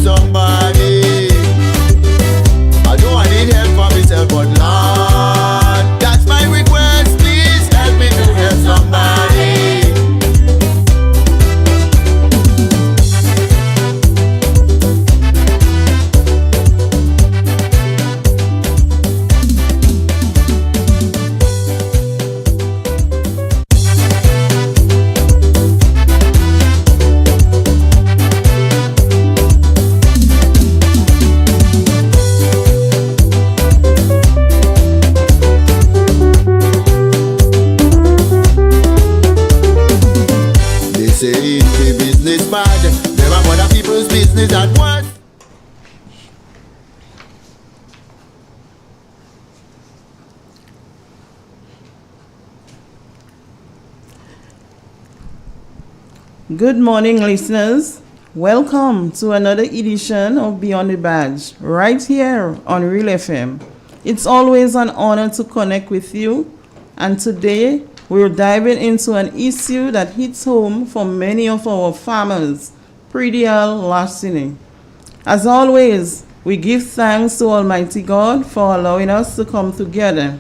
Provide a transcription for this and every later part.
somebody. I know I need help for myself, but Lord, that's my request. Please help me to help somebody. Say it's the business bad. There are other people's business at once. Good morning, listeners. Welcome to another edition of Beyond the Badge, right here on Real FM. It's always an honor to connect with you, and today we're diving into an issue that hits home for many of our farmers, predial larceny. As always, we give thanks to Almighty God for allowing us to come together.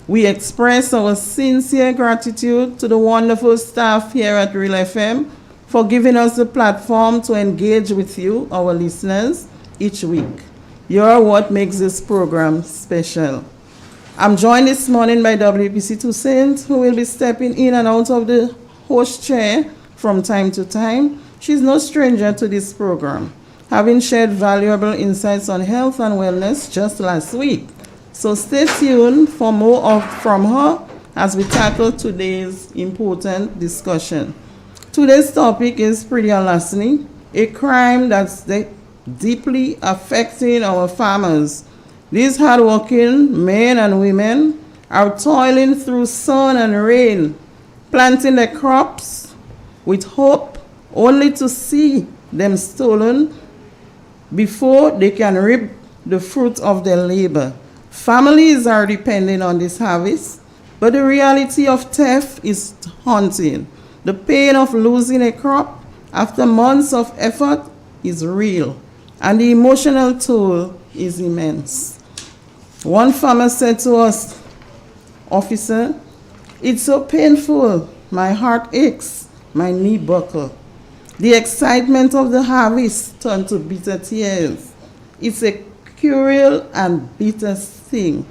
We express our sincere gratitude to the wonderful staff here at Real FM for giving us the platform to engage with you, our listeners, each week. You're what makes this program special. I'm joined this morning by WPC Toussaint, who will be stepping in and out of the host chair from time to time. She's no stranger to this program, having shared valuable insights on health and wellness just last week. So stay tuned for more from her as we tackle today's important discussion. Today's topic is predial larceny, a crime that's deeply affecting our farmers. These hardworking men and women are toiling through sun and rain, planting their crops with hope only to see them stolen before they can reap the fruit of their labor. Families are depending on this harvest, but the reality of theft is haunting. The pain of losing a crop after months of effort is real, and the emotional toll is immense. One farmer said to us, "Officer, it's so painful. My heart aches, my knee buckles. The excitement of the harvest turned to bitter tears. It's a cruel and bitter thing.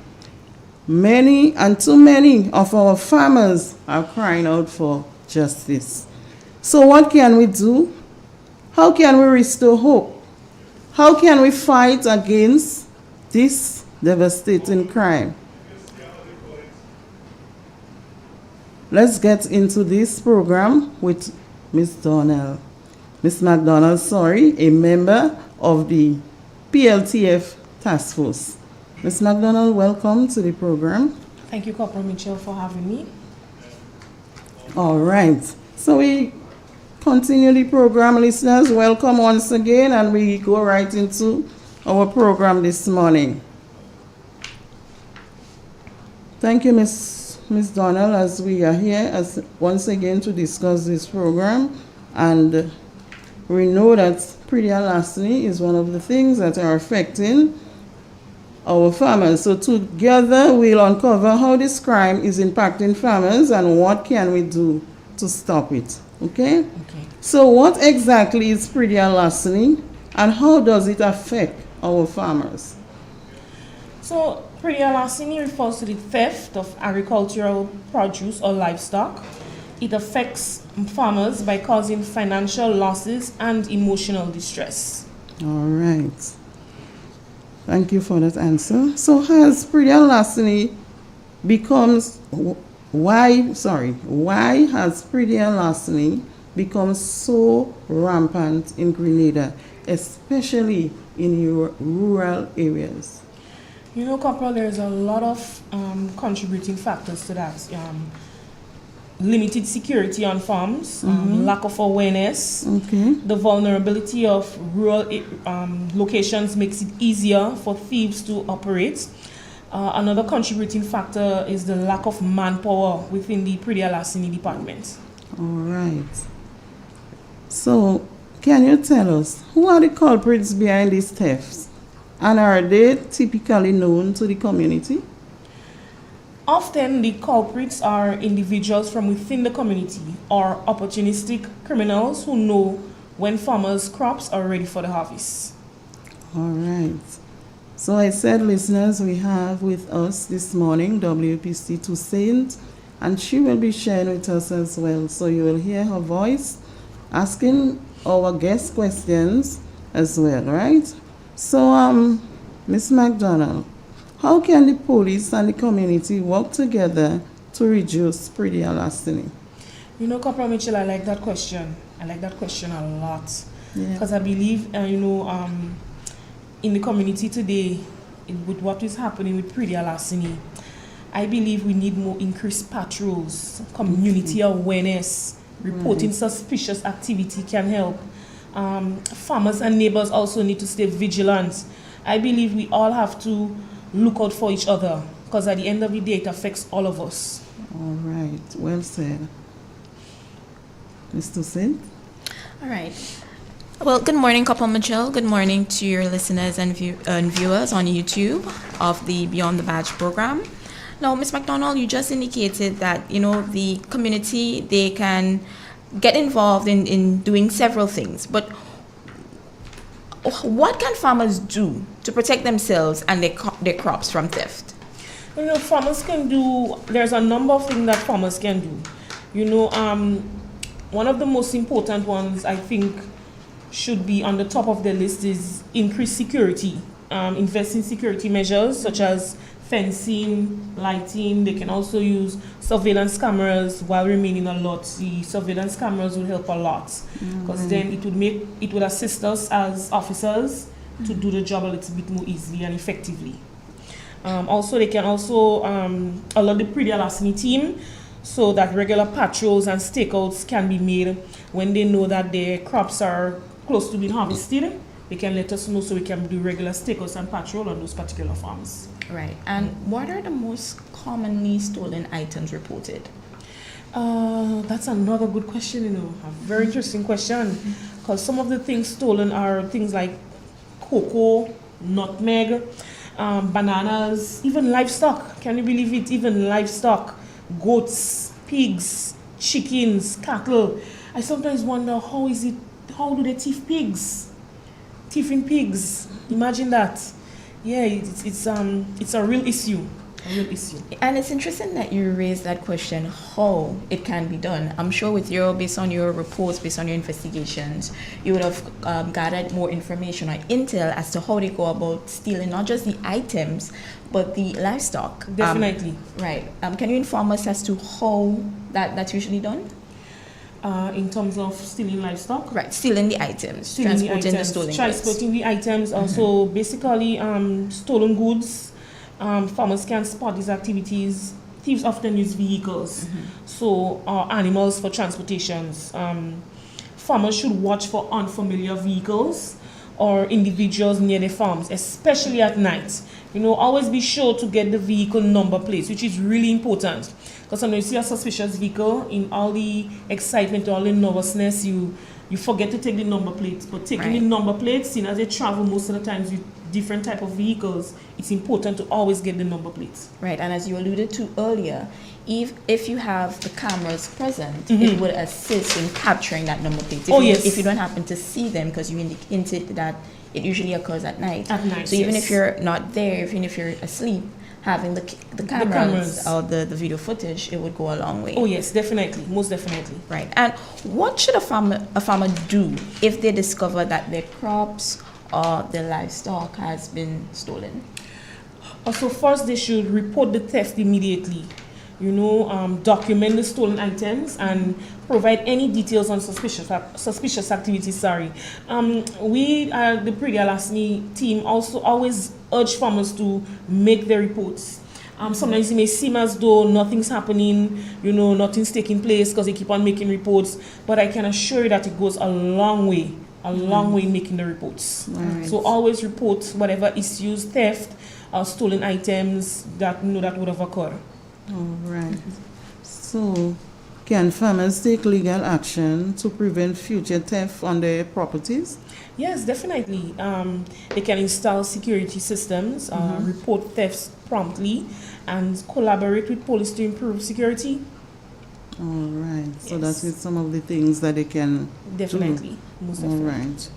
Many and too many of our farmers are crying out for justice." So what can we do? How can we restore hope? How can we fight against this devastating crime? Let's get into this program with Ms. McDonald, a member of the PLTF Task Force. Ms. McDonald, welcome to the program. Thank you, Corporal Mitchell, for having me. All right. So we continue the program, listeners. Welcome once again, and we go right into our program this morning. Thank you, Ms. Donald, as we are here once again to discuss this program. And we know that predial larceny is one of the things that are affecting our farmers. So together we'll uncover how this crime is impacting farmers and what can we do to stop it. Okay? Okay. So what exactly is predial larceny and how does it affect our farmers? So predial larceny refers to the theft of agricultural produce or livestock. It affects farmers by causing financial losses and emotional distress. All right. Thank you for that answer. So has predial larceny why has predial larceny become so rampant in Grenada, especially in rural areas? You know, Corporal, there's a lot of contributing factors to that. Limited security on farms, lack of awareness, the vulnerability of rural locations makes it easier for thieves to operate. Another contributing factor is the lack of manpower within the predial larceny department. All right. So can you tell us who are the culprits behind these thefts? And are they typically known to the community? Often the culprits are individuals from within the community or opportunistic criminals who know when farmers' crops are ready for the harvest. All right. So I said, listeners, we have with us this morning WPC Toussaint, and she will be sharing with us as well. So you will hear her voice asking our guest questions as well, right? So, Ms. McDonald, how can the police and the community work together to reduce pretty larceny? You know, Corporal Mitchell, I like that question. I like that question a lot. Because I believe, in the community today, with what is happening with pretty larceny, I believe we need more increased patrols, community awareness, reporting suspicious activity can help. Farmers and neighbors also need to stay vigilant. I believe we all have to look out for each other, because at the end of the day, it affects all of us. All right, well said. Ms. Toussaint? All right. Well, good morning, Corporal Mitchell. Good morning to your listeners and viewers on YouTube of the Beyond the Badge program. Now, Ms. McDonald, you just indicated that, the community, they can get involved in doing several things. But what can farmers do to protect themselves and their crops from theft? Farmers can do, there's a number of things that farmers can do. One of the most important ones, I think, should be on the top of the list is increased security. Invest in security measures such as fencing, lighting. They can also use surveillance cameras while remaining alert. The surveillance cameras will help a lot, because then it would assist us as officers to do the job a little bit more easily and effectively. Also, they can also alert the pretty larceny team so that regular patrols and stakeouts can be made when they know that their crops are close to being harvested. They can let us know so we can do regular stakeouts and patrol on those particular farms. Right. And what are the most commonly stolen items reported? That's another good question, a very interesting question, because some of the things stolen are things like cocoa, nutmeg, bananas, even livestock. Can you believe it? Even livestock, goats, pigs, chickens, cattle. I sometimes wonder how do they thief pigs? Thieving pigs. Imagine that. Yeah, it's a real issue. And it's interesting that you raised that question, how it can be done. I'm sure based on your reports, based on your investigations, you would have gathered more information or intel as to how they go about stealing not just the items, but the livestock. Definitely. Right. Can you inform us as to how that's usually done? In terms of stealing livestock? Right, stealing the items, transporting the stolen goods. Transporting the items, also basically stolen goods. Farmers can spot these activities. Thieves often use vehicles, so animals for transportations. Farmers should watch for unfamiliar vehicles or individuals near their farms, especially at night. Always be sure to get the vehicle number plates, which is really important. Because when you see a suspicious vehicle, in all the excitement, all the nervousness, you forget to take the number plates. But taking the number plates, as they travel most of the times with different type of vehicles, it's important to always get the number plates. Right, and as you alluded to earlier, if you have the cameras present, it would assist in capturing that number plate. If you don't happen to see them, because you indicated that it usually occurs at night. So even if you're not there, even if you're asleep, having the cameras or the video footage, it would go a long way. Oh yes, definitely, most definitely. Right. And what should a farmer do if they discover that their crops or their livestock has been stolen? So first, they should report the theft immediately. Document the stolen items and provide any details on suspicious activities. We at the Pretty larceny team also always urge farmers to make their reports. Sometimes it may seem as though nothing's happening, nothing's taking place because they keep on making reports, but I can assure you that it goes a long way in making the reports. Right. So always report whatever issues, theft, or stolen items that would have occurred. All right. So, can farmers take legal action to prevent future theft on their properties? Yes, definitely. They can install security systems, report thefts promptly, and collaborate with police to improve security. All right. So Yes. that is some of the things that they can Definitely. do. Most All definitely. right.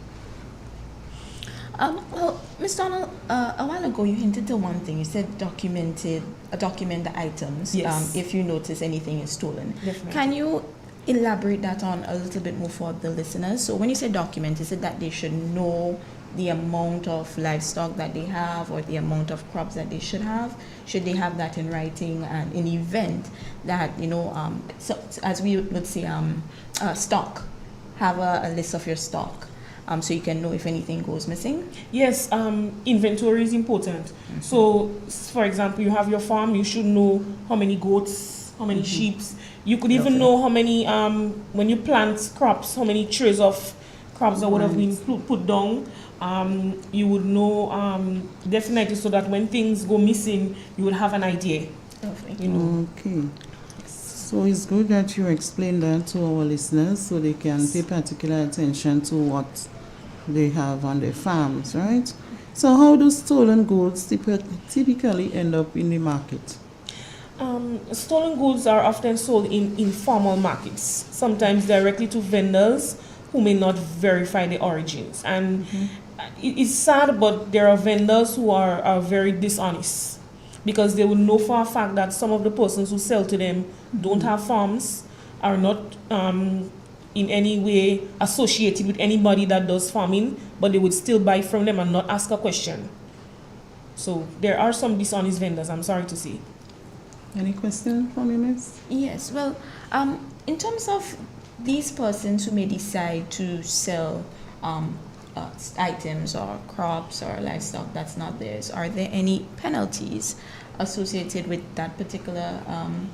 Well, Ms. Donald, a while ago you hinted to one thing. You said document the items. Yes. If you notice anything is stolen. Definitely. Can you elaborate that on a little bit more for the listeners? So when you say document, is it that they should know the amount of livestock that they have or the amount of crops that they should have? Should they have that in writing, and in event that, so as we would say, stock, have a list of your stock, so you can know if anything goes missing? Yes, inventory is important. So, for example, you have your farm, you should know how many goats, how many sheep. You could even know how many, when you plant crops, how many trays of crops that would have been put down. You would know definitely, so that when things go missing, you would have an idea. You know. Okay. So it's good that you explain that to our listeners so they can pay particular attention to what they have on their farms, right? So how do stolen goods typically end up in the market? Stolen goods are often sold in informal markets, sometimes directly to vendors who may not verify the origins. And it's sad, but there are vendors who are very dishonest, because they will know for a fact that some of the persons who sell to them don't have farms, are not in any way associated with anybody that does farming, but they would still buy from them and not ask a question. So there are some dishonest vendors, I'm sorry to say. Any question for me, miss? Yes. Well, in terms of these persons who may decide to sell items or crops or livestock that's not theirs, are there any penalties associated with that particular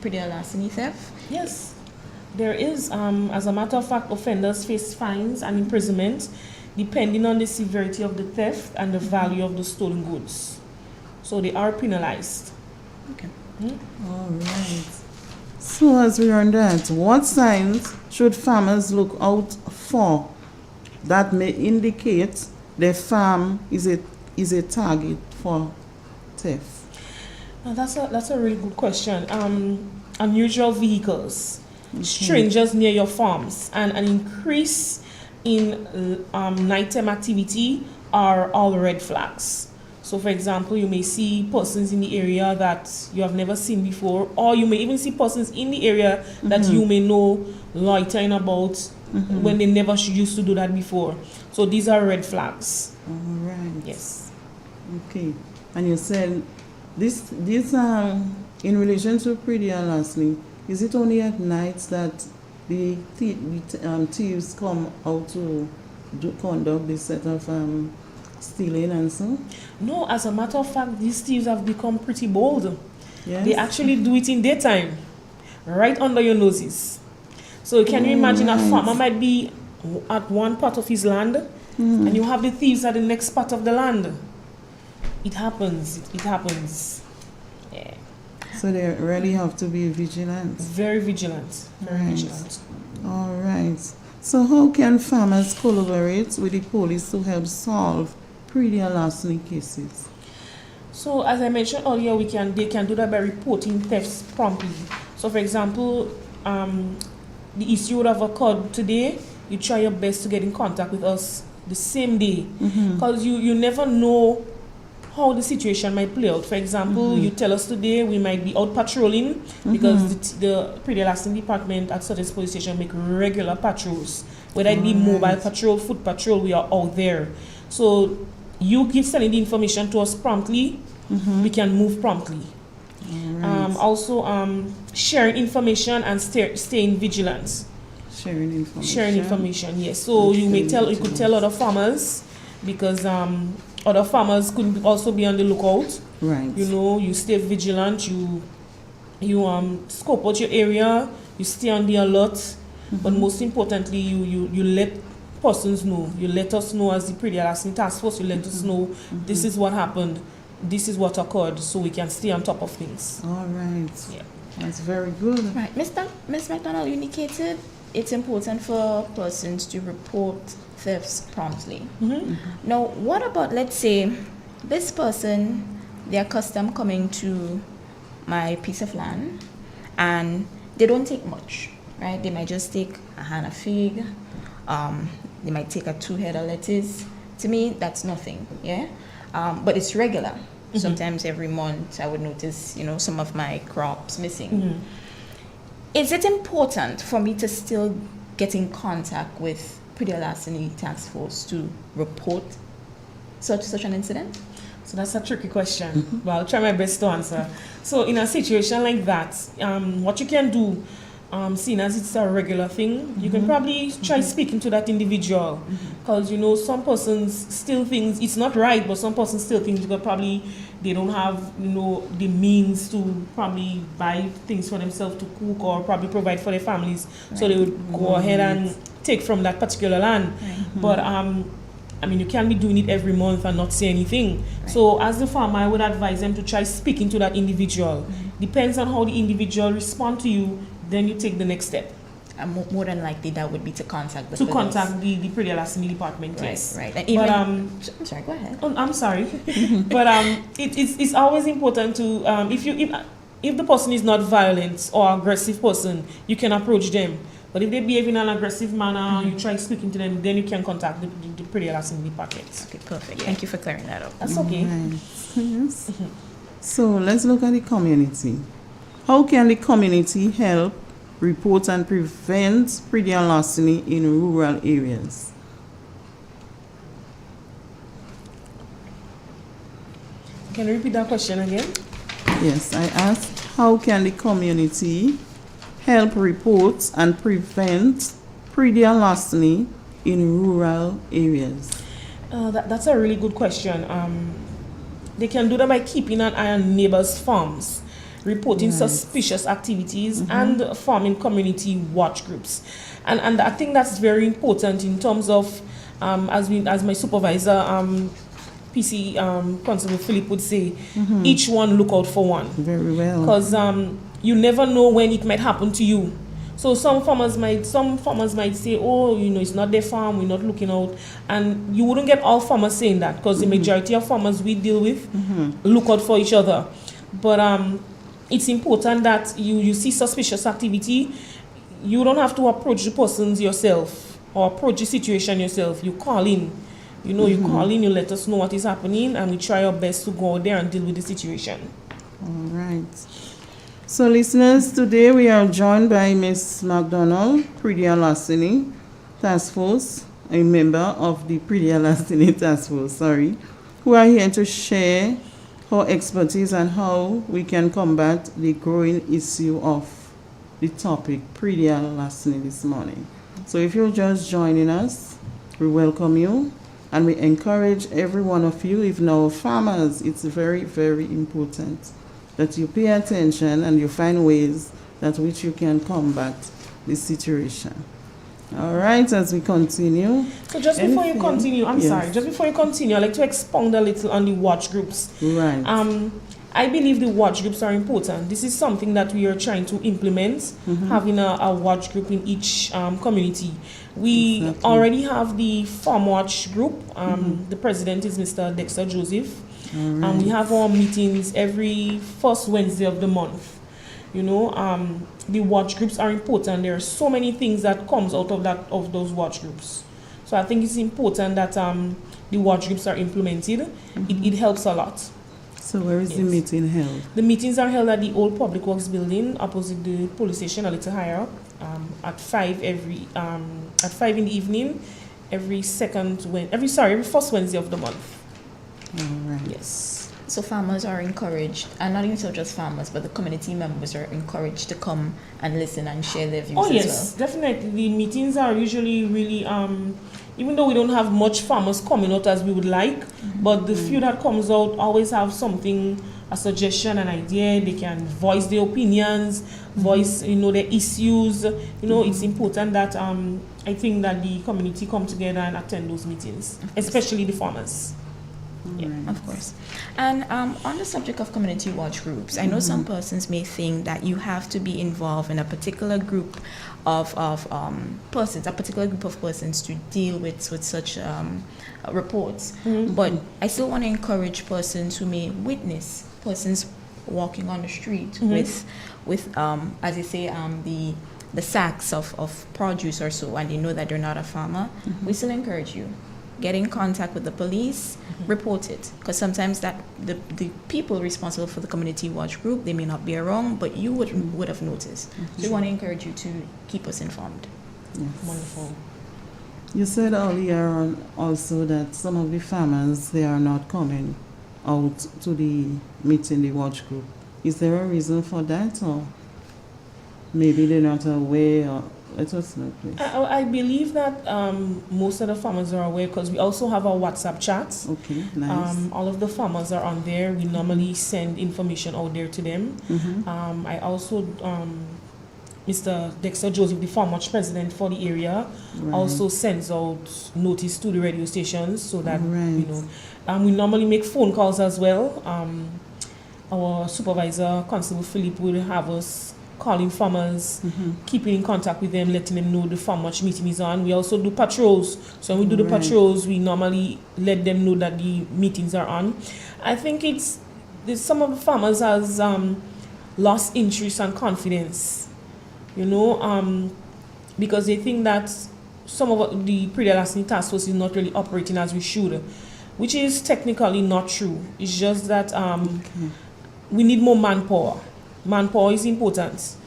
predial larceny theft? Yes, there is. As a matter of fact, offenders face fines and imprisonment depending on the severity of the theft and the value of the stolen goods. So they are penalized. Okay. All right. So as we are on that, what signs should farmers look out for that may indicate their farm is a target for theft? Now that's a really good question. Unusual vehicles, strangers near your farms, and an increase in nighttime activity are all red flags. So, for example, you may see persons in the area that you have never seen before, or you may even see persons in the area that you may know loitering about when they never used to do that before. So these are red flags. All right. Yes. Okay. And you said this in relation to predial larceny, is it only at nights that the thieves come out to conduct this set of stealing and so? No, as a matter of fact, these thieves have become pretty bold. Yes. They actually do it in daytime, right under your noses. So can you imagine a farmer might be at one part of his land, and you have the thieves at the next part of the land. It happens. It happens. Yeah. So they really have to be vigilant. Very vigilant. Very Right. vigilant. All right. So how can farmers collaborate with the police to help solve predial larceny cases? So as I mentioned earlier, they can do that by reporting thefts promptly. So for example, the issue would have occurred today. You try your best to get in contact with us the same day, because you never know how the situation might play out. For example, you tell us today we might be out patrolling, because the predial larceny department at certain police station make regular patrols. Whether it be mobile patrol, foot patrol, we are out there. So you keep sending the information to us promptly, we can move promptly. Also, sharing information and staying vigilant. Sharing information. Sharing information, yes. So you could tell other farmers, because other farmers could also be on the lookout. Right. You know, you stay vigilant. You scope out your area. You stay on the alert. But most importantly, you let persons know. You let us know as the predial larceny task force. You let us know this is what happened. This is what occurred, so we can stay on top of things. All right. Yeah. That's very good. Right. Ms. McDonald, you indicated it's important for persons to report thefts promptly. Now, what about, let's say, this person, they're accustomed coming to my piece of land and they don't take much, right? They might just take a hand of fig, they might take a 2 head of lettuce. To me, that's nothing, yeah? But it's regular. Sometimes every month I would notice, some of my crops missing. Is it important for me to still get in contact with Pretty Larceny Task Force to report such an incident? So that's a tricky question, but I'll try my best to answer. So in a situation like that, what you can do, seeing as it's a regular thing, you can probably try speaking to that individual, because some persons still think it's not right, but some persons still think because probably they don't have the means to probably buy things for themselves to cook or probably provide for their families, so they would go ahead and take from that particular land. But you can't be doing it every month and not say anything. So as the farmer, I would advise them to try speaking to that individual. Depends on how the individual respond to you, then you take the next step. More than likely, that would be to contact the police. Contact the Pretty Larceny department, yes. Right. But I'm sorry. Go ahead. I'm sorry, but it's always important to if the person is not violent or aggressive person, you can approach them. But if they behave in an aggressive manner, you try speaking to them, then you can contact the Pretty Larceny department. Okay, perfect. Yeah. Thank you for clearing that up. That's okay. Right. Yes. So let's look at the community. How can the community help report and prevent Pretty Larceny in rural areas? Can you repeat that question again? Yes, I asked, how can the community help report and prevent Pretty Larceny in rural areas? That's a really good question. They can do that by keeping an eye on neighbors' farms, reporting suspicious activities, and forming community watch groups. And I think that's very important in terms of, as my supervisor, PC Constable Philip would say, each one look out for one. Very well. Because you never know when it might happen to you. So some farmers might say, oh, it's not their farm, we're not looking out. And you wouldn't get all farmers saying that, because the majority of farmers we deal with look out for each other. But it's important that you see suspicious activity, you don't have to approach the persons yourself or approach the situation yourself. You call in. You call in, you let us know what is happening, and we try our best to go out there and deal with the situation. All right. So listeners, today we are joined by Ms. McDonald, Pretty Larceny Task Force, a member of the Pretty Larceny Task Force, who are here to share her expertise and how we can combat the growing issue of the topic Pretty Larceny this morning. So if you're just joining us, we welcome you, and we encourage every one of you, even our farmers, it's very, very important that you pay attention and you find ways that which you can combat this situation. All right, as we continue. So just before you continue, I'd like to expound a little on the watch groups. Right. I believe the watch groups are important. This is something that we are trying to implement, having a watch group in each community. We already have the Farm Watch group. The president is Mr. Dexter Joseph. And we have our meetings every first Wednesday of the month. The watch groups are important. There are so many things that comes out of those watch groups. So I think it's important that the watch groups are implemented. It helps a lot. So where is the meeting held? The meetings are held at the old Public Works building opposite the police station, a little higher up, at 5 in the evening, every first Wednesday of the month. All right. Yes. So farmers are encouraged, and not even so just farmers, but the community members are encouraged to come and listen and share their views. Oh yes, definitely. The meetings are usually really, even though we don't have much farmers coming out as we would like, but the few that comes out always have something, a suggestion, an idea. They can voice their opinions, voice their issues. It's important that I think that the community come together and attend those meetings, especially the farmers. Yeah, Right. Of course. And on the subject of community watch groups, I know some persons may think that you have to be involved in a particular group of persons, a particular group of persons to deal with such reports. But I still want to encourage persons who may witness persons walking on the street with as they say, the sacks of produce or so, and they know that they're not a farmer. We still encourage you. Get in contact with the police, report it, because sometimes that the people responsible for the community watch group, they may not be around, but you would have noticed. So we want to encourage you to keep us informed. Yes. Wonderful. You said earlier on also that some of the farmers, they are not coming out to the meeting, the watch group. Is there a reason for that, or maybe they're not aware? Or let us know, please. I believe that most of the farmers are aware, because we also have our WhatsApp chats. Okay, nice. All of the farmers are on there. We normally send information out there to them. I also, Mr. Dexter Joseph, the farm watch president for the area, also sends out notice to the radio stations so that, you know, we normally make phone calls as well. Our supervisor, Constable Philip, will have us calling farmers, keeping in contact with them, letting them know the farm watch meeting is on. We also do patrols. So when we do the patrols, we normally let them know that the meetings are on. I think some of the farmers has lost interest and confidence, you know, because they think that some of the pre-elastic task force is not really operating as we should, which is technically not true. It's just that we need more manpower. Manpower is important.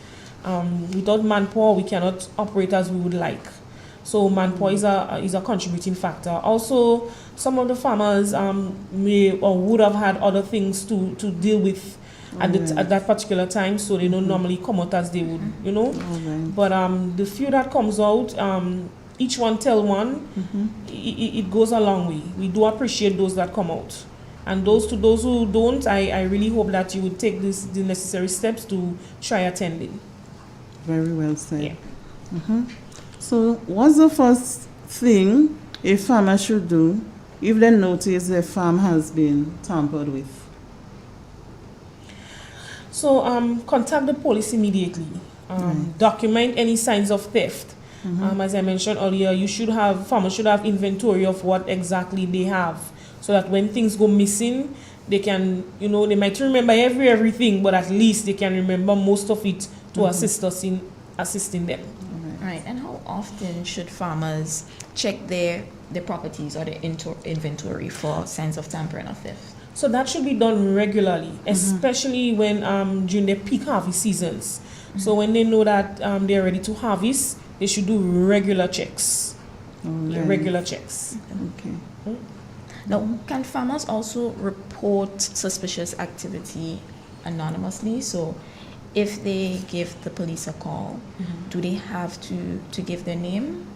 Without manpower, we cannot operate as we would like. So manpower is a contributing factor. Also, some of the farmers may or would have had other things to deal with at that particular time, so they don't normally come out as they would, you know. But the few that comes out, each one tell one, it goes a long way. We do appreciate those that come out. And to those who don't, I really hope that you would take the necessary steps to try attending. Very well said. Yeah. So what's the first thing a farmer should do if they notice their farm has been tampered with? So contact the police immediately. Document any signs of theft. As I mentioned earlier, farmers should have inventory of what exactly they have, so that when things go missing, they can, you know, they might remember everything, but at least they can remember most of it to assist us in assisting them. Right. And how often should farmers check their properties or their inventory for signs of tampering or theft? So that should be done regularly, especially when during their peak harvest seasons. So when they know that they're ready to harvest, they should do regular checks. Regular checks. Okay. Now, can farmers also report suspicious activity anonymously? So if they give the police a call, do they have to give their name?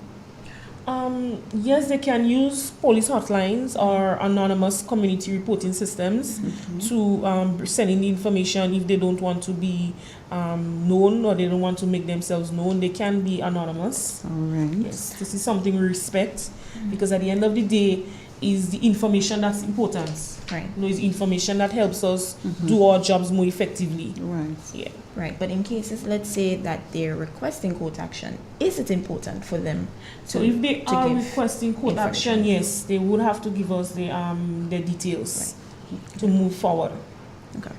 Yes, they can use police hotlines or anonymous community reporting systems to send in the information if they don't want to be known, or they don't want to make themselves known. They can be anonymous. All right. Yes, this is something we respect, because at the end of the day, is the information that's important. Right. You know, it's information that helps us do our jobs more effectively. Right. Yeah. Right. But in cases, let's say that they're requesting court action, is it important for them to So if they are give requesting court action, yes, they would have to give us the details to move forward. Okay.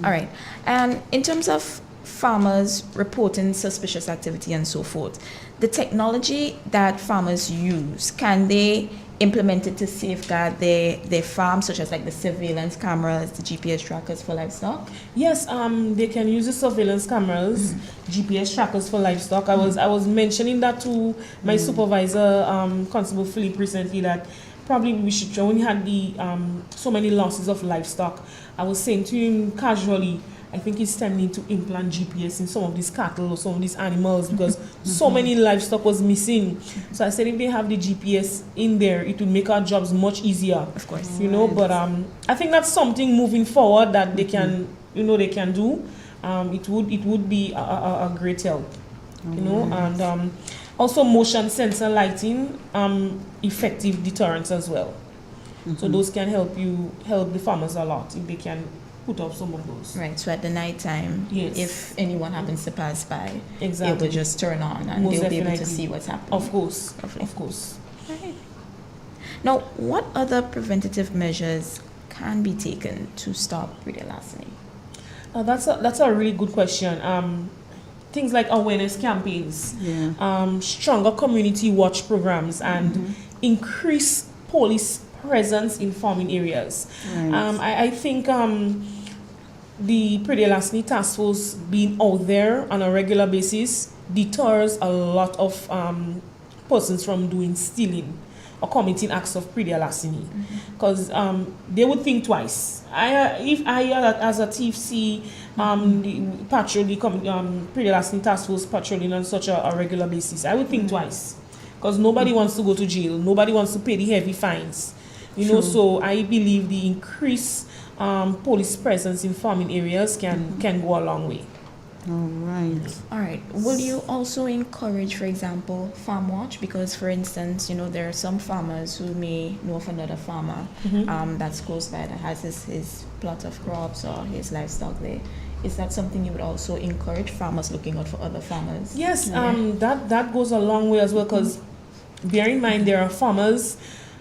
All right. And in terms of farmers reporting suspicious activity and so forth, the technology that farmers use, can they implement it to safeguard their farm, such as like the surveillance cameras, the GPS trackers for livestock? Yes, they can use the surveillance cameras, GPS trackers for livestock. I was mentioning that to my supervisor, Constable Philip, recently, that probably we should try. When we had the so many losses of livestock, I was saying to him casually, I think it's time to implant GPS in some of these cattle or some of these animals, because so many livestock was missing. So I said if they have the GPS in there, it will make our jobs much easier. Of course. You know, but I think that's something moving forward that they can, you know, they can do. It would be a great help. You know, and Also, motion sensor lighting, effective deterrents as well. So those can help the farmers a lot if they can put up some of those. Right, so at the night time, yes, if anyone happens to pass by, exactly, it will just turn on and most they'll definitely be able to see what's happening. Of course, Lovely. Of course. Right. Now, what other preventative measures can be taken to stop breeder larceny? That's a really good question. Things like awareness campaigns, stronger community watch programs, and increase police presence in farming areas. Right. I think the Breeder Larceny Task Force being out there on a regular basis deters a lot of persons from doing stealing or committing acts of breeder larceny, because they would think twice. If I as a thief see the Breeder Larceny Task Force patrolling on such a regular basis, I would think twice, because nobody wants to go to jail, nobody wants to pay the heavy fines. You know, so I believe the increased police presence in farming areas can go a long way. All right. Will you also encourage, for example, farm watch? Because, for instance, there are some farmers who may know of another farmer that's close by that has his plot of crops or his livestock there. Is that something you would also encourage, farmers looking out for other farmers? Yes, that goes a long way as well, because bear in mind there are farmers.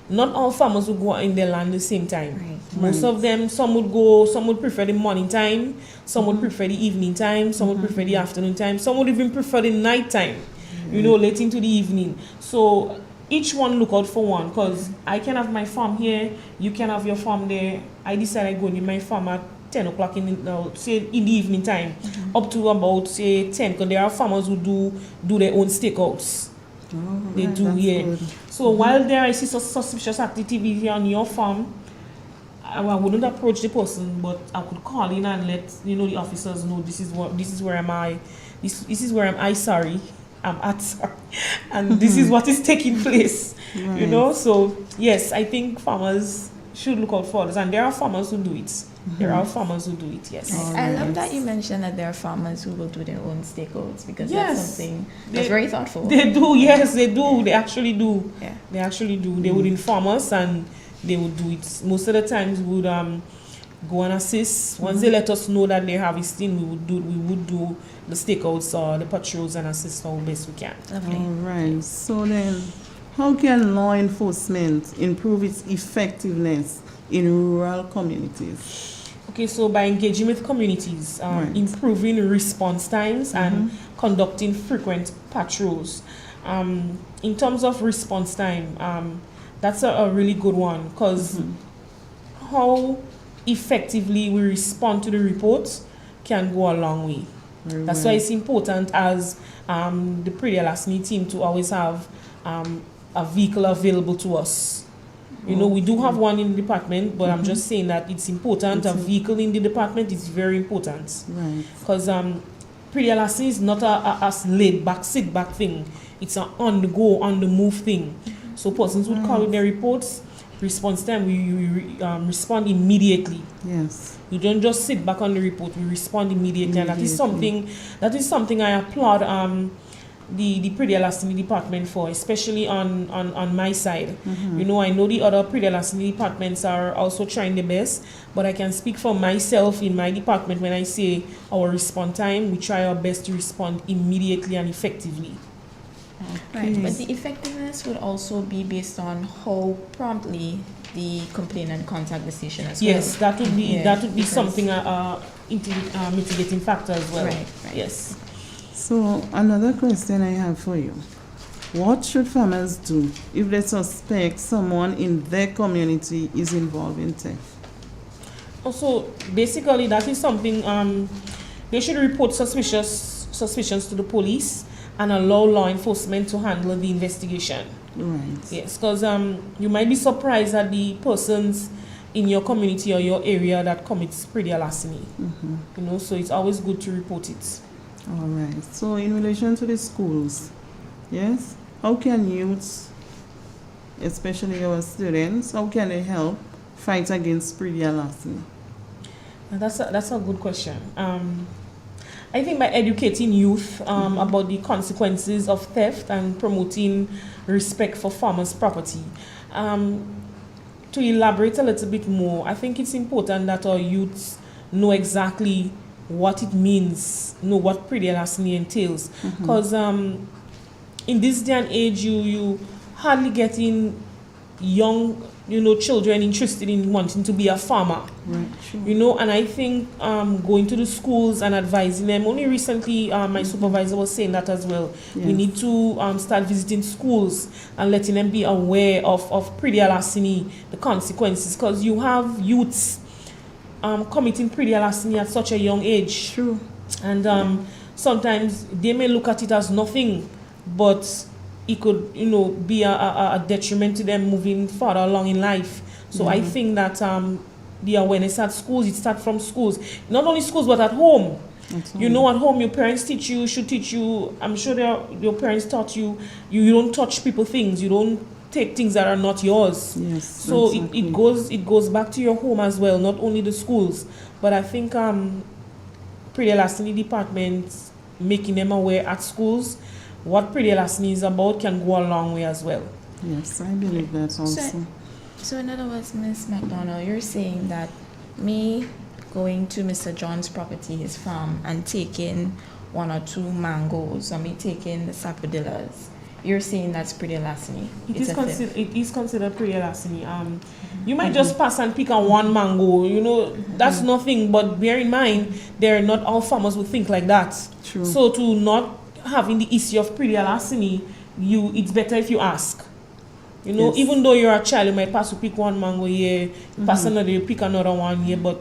Not all farmers will go in their land at the same time. Right. Most of them, some would prefer the morning time, some would prefer the evening time, some would prefer the afternoon time, some would even prefer the night time, late into the evening. So each one look out for one, because I can have my farm here, you can have your farm there. I decide I go in my farm at 10 o'clock in the evening time, up to about, say, 10, because there are farmers who do their own stakeouts. They do, Good. So while there I see suspicious activity on your farm, I wouldn't approach the person, but I could call in and let the officers know this is where I'm at, and this is what is taking place. Right. So yes, I think farmers should look out for others, and there are farmers who do it. There are farmers who do it, yes. I love that you mentioned that there are farmers who will do their own stakeouts, because that's something that's very thoughtful. They do, yes, they do. They actually do. Yeah. They actually do. They would inform us and they would do it. Most of the times we would go and assist. Once they let us know that they're harvesting, we would do the stakeouts or the patrols and assist how best we can. Lovely. All right. So then, how can law enforcement improve its effectiveness in rural communities? Okay, so by engaging with communities, improving response times and conducting frequent patrols. In terms of response time, that's a really good one, because how effectively we respond to the reports can go a long way. That's why it's important as the Breeder Larceny team to always have a vehicle available to us. We do have one in the department, but I'm just saying that it's important. A vehicle in the department is very important. Right. Because Breeder Larceny is not a laid-back, sit-back thing. It's an on-the-go, on-the-move thing. So persons would call in their reports, response time, we respond immediately. Yes. You don't just sit back on the report, we respond immediately. And that is something I applaud the Breeder Larceny department for, especially on my side. I know the other Breeder Larceny departments are also trying their best, but I can speak for myself in my department when I say our response time, we try our best to respond immediately and effectively. Right, but the effectiveness would also be based on how promptly the complainant contact decision as well. Yes, that would be something mitigating factor as well. Right. Yes. So another question I have for you. What should farmers do if they suspect someone in their community is involved in theft? Also, basically, that is something they should report suspicions to the police and allow law enforcement to handle the investigation. Right. Yes, because you might be surprised at the persons in your community or your area that commits Breeder Larceny. So it's always good to report it. All right. So in relation to the schools, yes, how can youths, especially our students, how can they help fight against Breeder Larceny? That's a good question. I think by educating youth about the consequences of theft and promoting respect for farmers' property. To elaborate a little bit more, I think it's important that our youths know exactly what it means, know what pretty larceny entails. Because in this day and age, you hardly getting young, children interested in wanting to be a farmer. Right, sure. And I think going to the schools and advising them. Only recently, my supervisor was saying that as well. Yes. We need to start visiting schools and letting them be aware of pretty larceny, the consequences, because you have youths committing pretty larceny at such a young age. True. And sometimes they may look at it as nothing, but it could, be a detriment to them moving further along in life. So I think that the awareness at schools, it starts from schools. Not only schools, but at home. At home, your parents should teach you. I'm sure your parents taught you, you don't touch people things. You don't take things that are not yours. Yes. So exactly. it goes back to your home as well, not only the schools. But I think pretty larceny departments, making them aware at schools what pretty larceny is about, can go a long way as well. Yes, I believe that also. So in other words, Ms. McDonald, you're saying that me going to Mr. John's property, his farm, and taking 1 or 2 mangoes, or me taking the sapodillas, you're saying that's pretty larceny. It is considered pretty larceny. You might just pass and pick on 1 mango, that's nothing, but bear in mind, not all farmers will think like that. True. So to not having the issue of pretty larceny, it's better if you ask. Yes. Even though you're a child, you might pass to pick 1 mango here, pass another, you pick another one here, but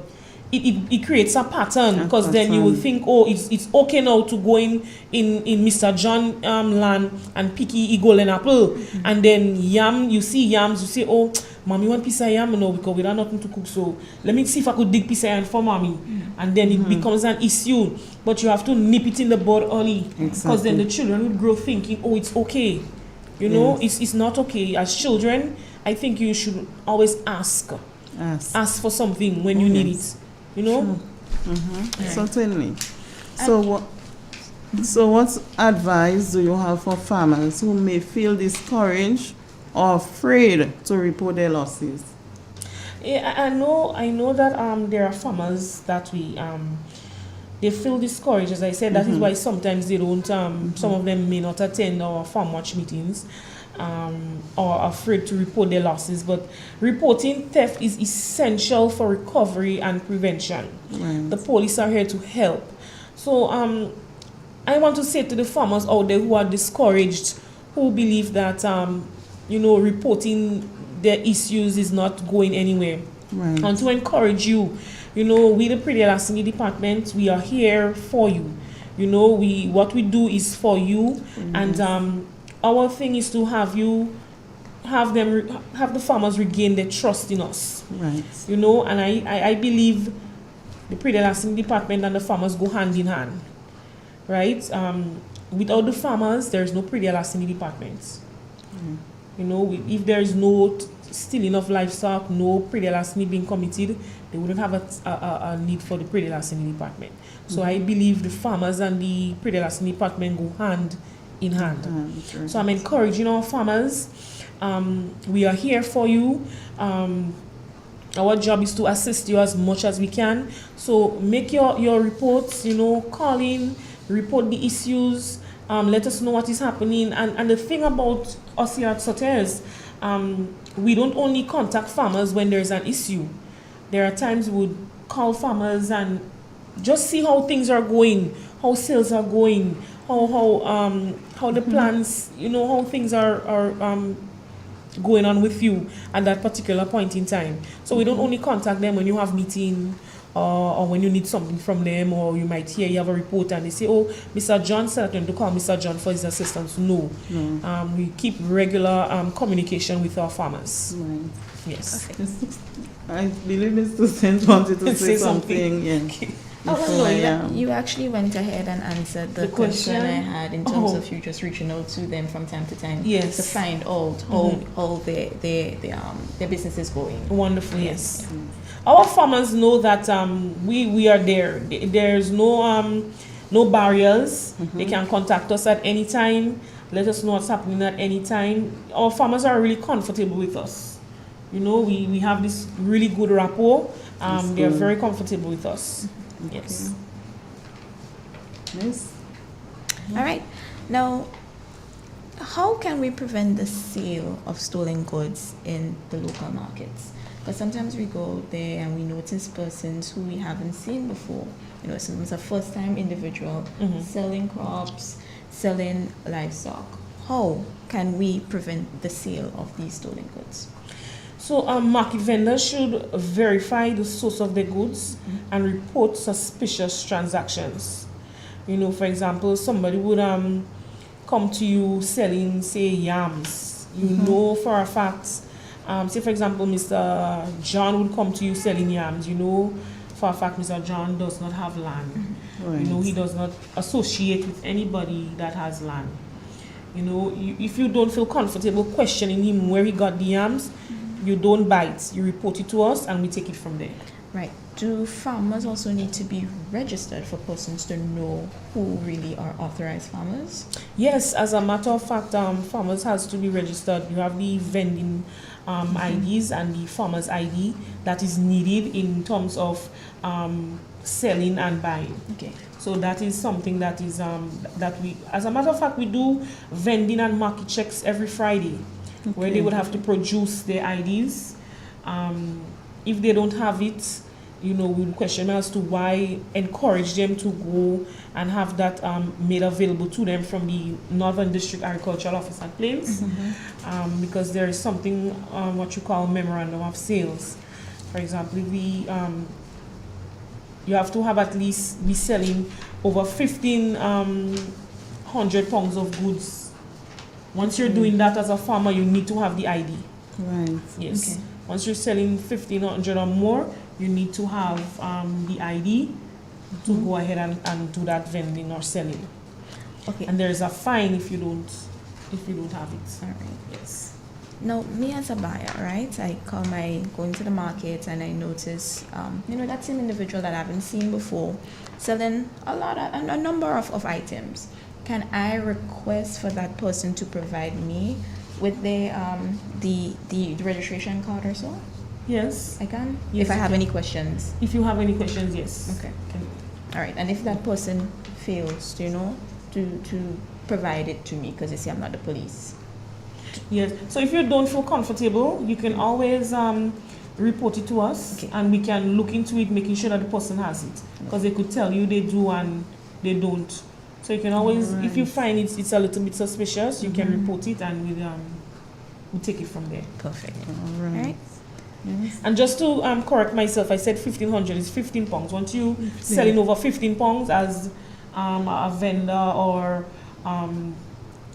it creates a pattern, because then you will think, it's okay now to go in Mr. John land and pick a golden apple, and then you see yams, you say, oh, mommy want piece of yam now because we don't have nothing to cook, so let me see if I could dig piece of yam for mommy, and then it becomes an issue. But you have to nip it in the bud early, because then the children will grow thinking, oh, it's okay. It's not okay. As children, I think you should always ask for something when you need it. Sure. Certainly. So what advice do you have for farmers who may feel discouraged or afraid to report their losses? Yeah, I know that there are farmers that they feel discouraged. As I said, that is why sometimes they don't. Some of them may not attend our farm watch meetings, or are afraid to report their losses. But reporting theft is essential for recovery and prevention. Right. The police are here to help. So I want to say to the farmers out there who are discouraged, who believe that reporting their issues is not going anywhere, right, and to encourage you. We the pretty larceny department, we are here for you. What we do is for you, and our thing is to have the farmers regain their trust in us. Right. And I believe the pretty larceny department and the farmers go hand in hand. Right? Without the farmers, there is no pretty larceny department. If there is no stealing of livestock, no pretty larceny being committed, they wouldn't have a need for the pretty larceny department. So I believe the farmers and the pretty larceny department go hand in hand. Sure. So I'm encouraging our farmers. We are here for you. Our job is to assist you as much as we can. So make your reports, call in, report the issues, let us know what is happening. And the thing about us here at Soteres, we don't only contact farmers when there's an issue. There are times we would call farmers and just see how things are going, how sales are going, how the plans, how things are going on with you at that particular point in time. So we don't only contact them when you have meeting or when you need something from them, or you might hear you have a report and they say, oh, Mr. John said to call Mr. John for his assistance. No. We keep regular communication with our farmers. Right. Yes. I believe Mr. Saint wanted to say something. Yeah. You actually went ahead and answered the question I had in terms of you just reaching out to them from time to time. Yes. To find out how their business is going. Wonderful. Yes. Our farmers know that we are there. There's no no barriers. They can contact us at any time. Let us know what's happening at any time. Our farmers are really comfortable with us. You know, we have this really good rapport. They are very comfortable with us. Okay. Yes. Yes. All right. Now, how can we prevent the sale of stolen goods in the local markets? Because sometimes we go there and we notice persons who we haven't seen before. You know, sometimes a first-time individual selling crops, selling livestock. How can we prevent the sale of these stolen goods? So market vendors should verify the source of their goods and report suspicious transactions. You know, for example, somebody would come to you selling, say, yams. You know for a fact, say for example, Mr. John would come to you selling yams. You know for a fact Mr. John does not have land. Right. You know, he does not associate with anybody that has land. You know, if you don't feel comfortable questioning him where he got the yams, you don't buy it. You report it to us and we take it from there. Right. Do farmers also need to be registered for persons to know who really are authorized farmers? Yes, as a matter of fact, farmers has to be registered. You have the vending IDs and the farmer's ID that is needed in terms of selling and buying. Okay. So that is something that is that we, as a matter of fact, we do vending and market checks every Friday, where they would have to produce their IDs. If they don't have it, you know, we'll question as to why, encourage them to go and have that made available to them from the Northern District Agricultural Office at Plains, because there is something what you call memorandum of sales. For example, if we you have to have at least be selling over 1,500 pounds of goods. Once you're doing that as a farmer, you need to have the ID. Right. Yes. Okay. Once you're selling 1,500 or more, you need to have the ID to go ahead and do that vending or selling. Okay. And there is a fine if you don't have it. All right. Yes. Now, me as a buyer, right? I go into the market and I notice, you know, that same individual that I haven't seen before selling a number of items. Can I request for that person to provide me with the registration card or so? Yes. I can? Yes, If I you have can. any questions. If you have any questions, yes. Okay. Can- All right. And if that person fails, you know, to provide it to me, because you see, I'm not the police. Yes. So if you don't feel comfortable, you can always report it to us, Okay. and we can look into it, making sure that the person has it. Because they could tell you they do and they don't. So you can always, if you find it's a little bit suspicious, you can report it, and we'll take it from there. Perfect. All All right. right. Yes. And just to correct myself, I said 1,500 is 15 pounds. Once you selling over 15 pounds as a vendor or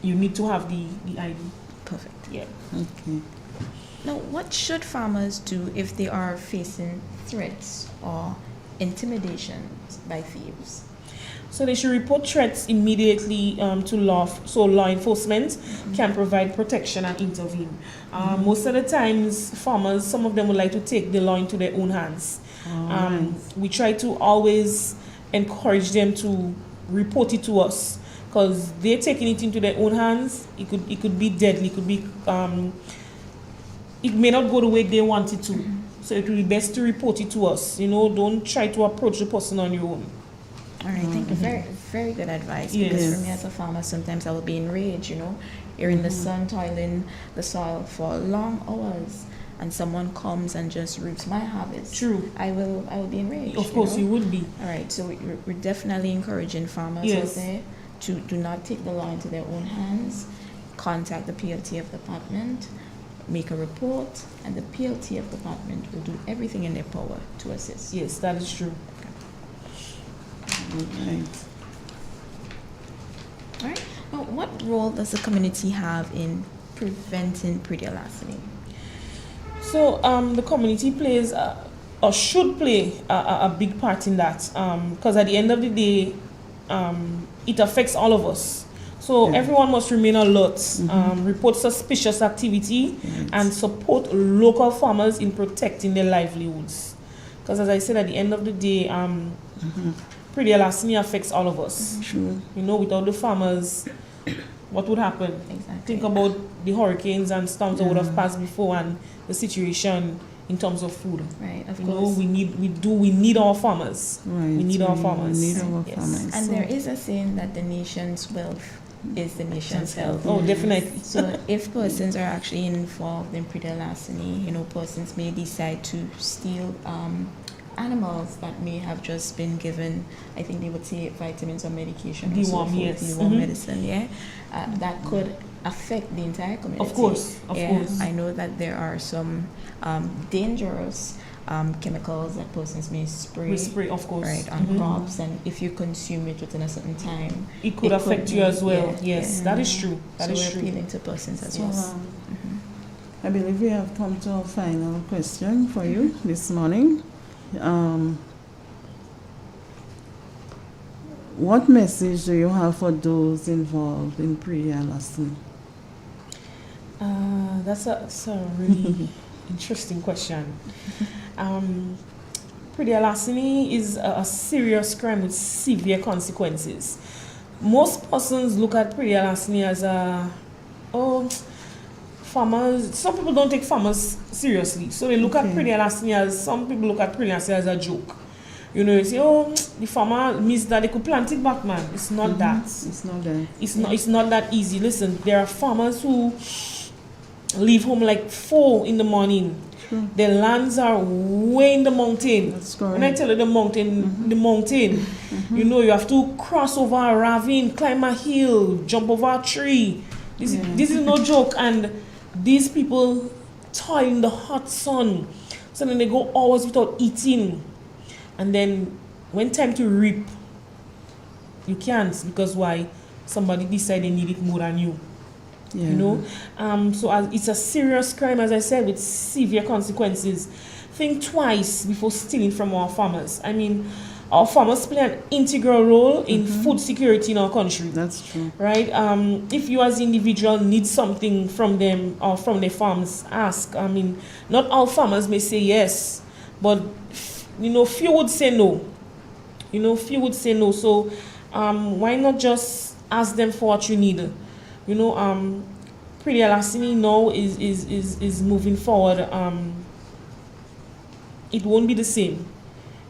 you need to have the ID. Perfect. Yeah. Okay. Now, what should farmers do if they are facing threats or intimidation by thieves? So they should report threats immediately to law enforcement can provide protection and intervene. Most of the times, farmers, some of them would like to take the law into their own hands. We try to always encourage them to report it to us, because they're taking it into their own hands. It could be deadly. It could be it may not go the way they want it to. So it will be best to report it to us. You know, don't try to approach the person on your own. All right, thank you. Very, very good advice. Yes. Because for me as a farmer, sometimes I will be enraged, you know. You're in the sun toiling the soil for long hours, and someone comes and just roots my harvest. True. I will be enraged. Of course, know? you would be. All right, so we're definitely encouraging farmers Yes. out there to do not take the law into their own hands. Contact the PLTF department, make a report, and the PLTF department will do everything in their power to assist. Yes, that is true. Right. All right. Now, what role does the community have in preventing predial larceny? So the community plays or should play a big part in that, because at the end of the day, it affects all of us. So everyone must remain alert, report suspicious activity, and support local farmers in protecting their livelihoods. Because as I said, at the end of the day, Pretty Alassani affects all of us. True. You know, without the farmers, what would happen? Exactly. Think about the hurricanes and storms that would have passed before, and the situation in terms of food. Right, of You course. know, we need our farmers. Right. We need our farmers. We need our Yes. farmers. And So- there is a saying that the nation's wealth is the nation's health. Oh, definitely. So if persons are actually involved in pre-larceny, you know, persons may decide to steal animals that may have just been given, I think they would say vitamins or medication. or so Deworm, forth, yes. deworm Mhm. medicine, yeah. That could affect the entire community. Of course, of course. I know that there are some dangerous chemicals that persons may spray. We spray, of course. Right, on Mhm. crops, and if you consume it within a certain time, It could It affect could you be, as well. yeah, Yes, yeah. that is true. That so is we're true. appealing to persons as So, well. I believe we have come to our final question for you this morning. What message do you have for those involved in pre-larceny? That's a really interesting question. Pre-larceny is a serious crime with severe consequences. Most persons look at pre-larceny as farmers. Some people don't take farmers seriously, so they look at pre-larceny as, some people look at pre-larceny as a joke. You know, you say, oh, the farmer missed that, they could plant it back, man. It's not that. It's not that. It's not that easy. Listen, there are farmers who leave home like 4 in the morning. True. Their lands are way in the mountain. That's correct. When I tell you the mountain, you know, you have to cross over a ravine, climb a hill, jump over a tree. This is no joke. And these people toil in the hot sun. So then they go hours without eating. And then when time to reap, you can't, because why? Somebody decide they need it more than you. Yeah. You know, it's a serious crime, as I said, with severe consequences. Think twice before stealing from our farmers. I mean, our farmers play an integral role in food security in our country. That's true. Right? If you as an individual need something from them or from their farms, ask. I mean, not all farmers may say yes, but you know, few would say no. You know, few would say no. So why not just ask them for what you need? You know, pre-larceny now is moving forward. It won't be the same.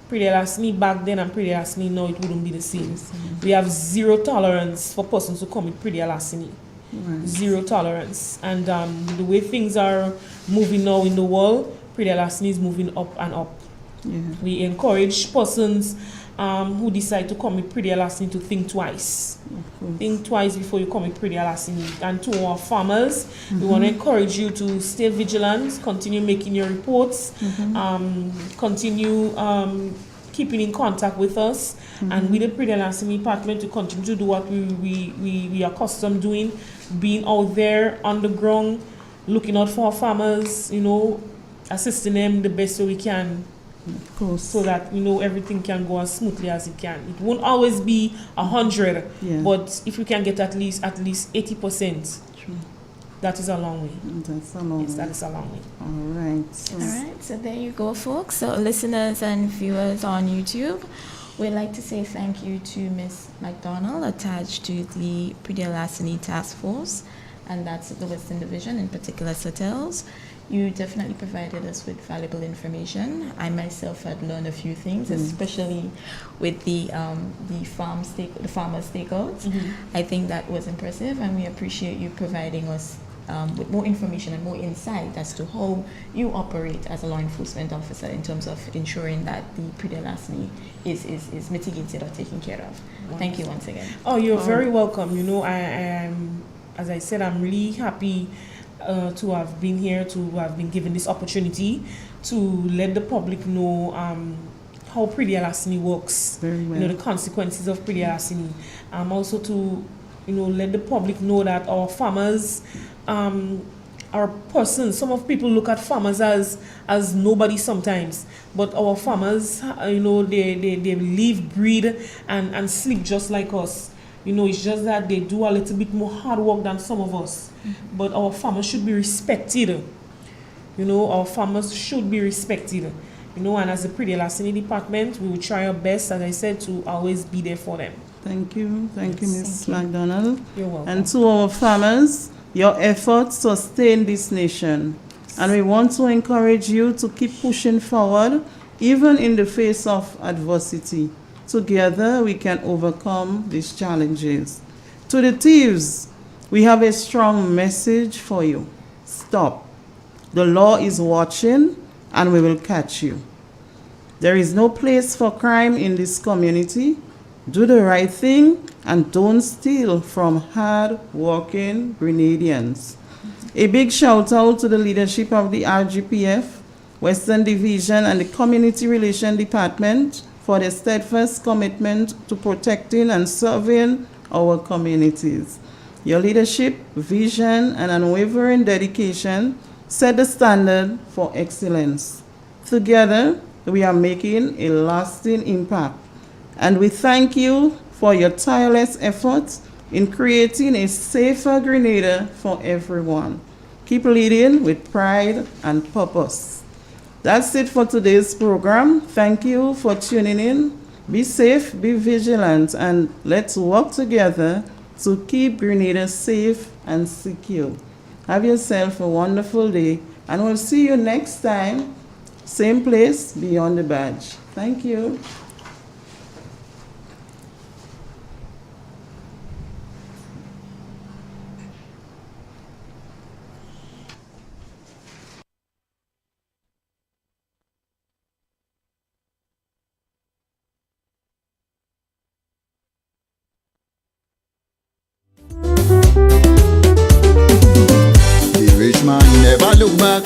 Pre-larceny back then and pre-larceny now, it wouldn't be the same. We have zero tolerance for persons who commit pre-larceny. Right. Zero tolerance. And the way things are moving now in the world, pre-larceny is moving up and up. Yeah. We encourage persons who decide to commit pre-larceny to think twice. Of course. Think twice before you commit pre-larceny. And to our farmers, we want to encourage you to stay vigilant, continue making your reports, continue keeping in contact with us, and with the pre-larceny department to continue to do what we are accustomed doing, being out there on the ground, looking out for our farmers, you know, assisting them the best way we can. Of course. So that, you know, everything can go as smoothly as it can. It won't always be 100, Yeah. but if we can get at least 80%, True. that is a long way. That's a long Yes, way. that is a long way. All right. So, All right, so there you go, folks. So listeners and viewers on YouTube, we'd like to say thank you to Ms. McDonald, attached to the pre-larceny task force, and that's the Western Division, in particular Sotels. You definitely provided us with valuable information. I myself had learned a few things, especially with the farmer stakeouts. I think that was impressive, and we appreciate you providing us with more information and more insight as to how you operate as a law enforcement officer in terms of ensuring that the pre-larceny is mitigated or taken care of. Thank you once again. Oh, you're very welcome. You know, I am, as I said, I'm really happy to have been here, to have been given this opportunity to let the public know how pre-larceny works. Very well. You know, the consequences of pre-larceny. Also to, you know, let the public know that our farmers are persons. Some of people look at farmers as nobody sometimes, but our farmers, you know, they live, breathe, and sleep just like us. You know, it's just that they do a little bit more hard work than some of us. But our farmers should be respected. You know, our farmers should be respected. And as the pre-lasting department, we will try our best, as I said, to always be there for them. Thank you. Thank you, Ms. McDonald. You're welcome. And to our farmers, your efforts sustain this nation. And we want to encourage you to keep pushing forward, even in the face of adversity. Together, we can overcome these challenges. To the thieves, we have a strong message for you. Stop. The law is watching, and we will catch you. There is no place for crime in this community. Do the right thing and don't steal from hard-working Grenadians. A big shout out to the leadership of the RGPF, Western Division, and the Community Relations Department for their steadfast commitment to protecting and serving our communities. Your leadership, vision, and unwavering dedication set the standard for excellence. Together, we are making a lasting impact. And we thank you for your tireless efforts in creating a safer Grenada for everyone. Keep leading with pride and purpose. That's it for today's program. Thank you for tuning in. Be safe, be vigilant, and let's work together to keep Grenada safe and secure. Have yourself a wonderful day, and we'll see you next time. Same place, Beyond the Badge. Thank you. The rich man never look back.